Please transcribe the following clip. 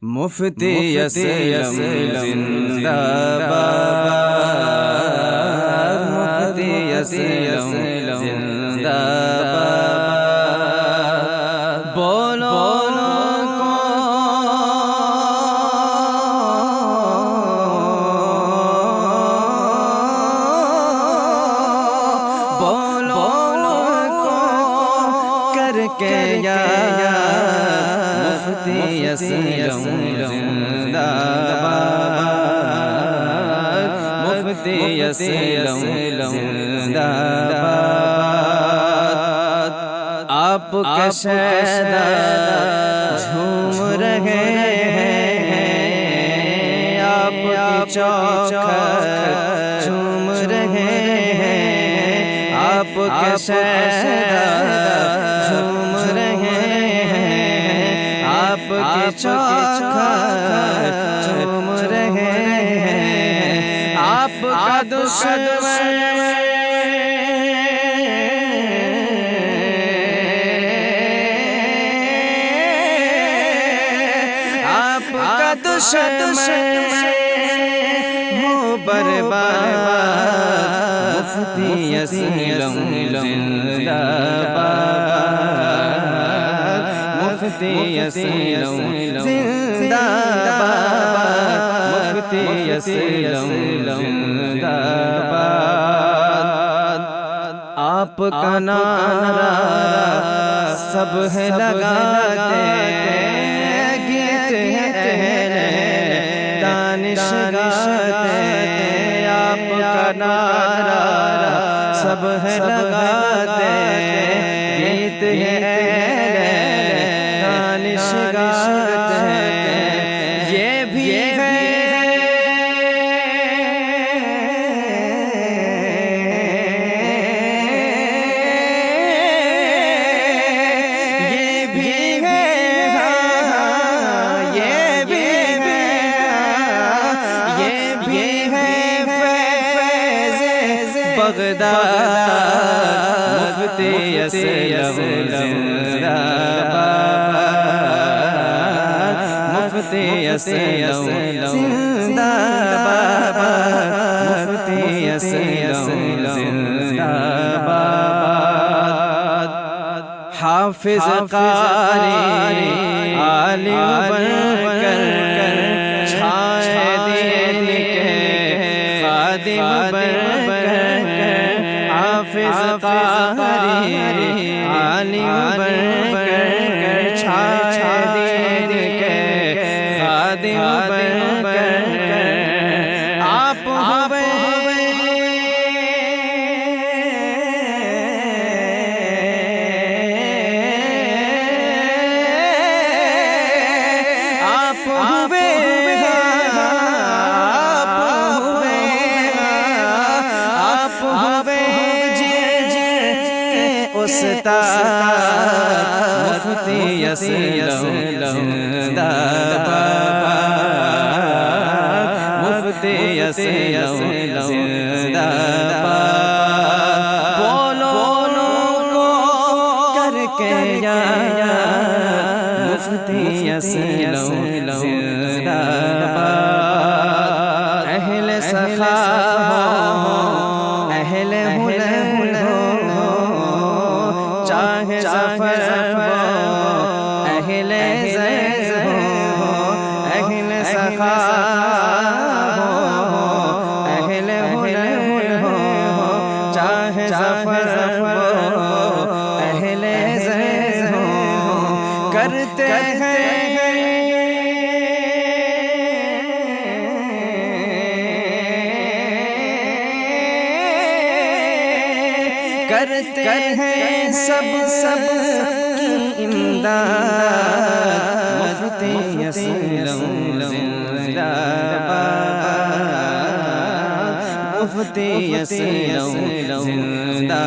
مفتی اسلم زندہ باد، مفتی اسلم زندہ باد، بولو کر کے یا مفتی اسلم زندہ باد، مفتی اسلم زندہ باد، آپ کے شہدا جھوم رہے ہیں، آپ کی چوکھٹ جھوم رہے ہیں، آپ کے شہدا جھوم رہے ہیں، آپ کے چوکھٹ جھوم رہے ہیں، آپ کا دشمن آپ کا دشمن ہو برباد، مفتی اسلم زندہ باد، مفتی اسلم زندہ باد، مفتی اسلم زندہ باد، آپ کا نعرہ سب ہے لگاتے، گیت ہے اہل دانش گاتے، آپ کا نعرہ سب ہے لگاتے، گیت ہے اہل دانش گاتے، یہ بھی ہے بغداد، مفتی اسلم زندہ باد، مفتی اسلم زندہ باد، مفتی اسلم زندہ باد، حافظ قاری عالم بن کر چھائے دین کے خادم بن کر، حافظ قاری عالم بن کر چھائے دین کے خادم بن کر، آپ ہوئے استاد، مفتی اسلم زندہ باد، مفتی اسلم زندہ باد، بولو کر کے یا مفتی اسلم زندہ باد، اہل سخا ہو، اہل ہنر ہو، چاہے ظفر ہو، اہل زیز ہو، اہل سخا ہو، اہل ہنر ہو، چاہے ظفر ہو، اہل زیز ہو، کرتے ہیں کرتے ہیں سب کی امداد، مفتی اسلم زندہ باد، مفتی اسلم زندہ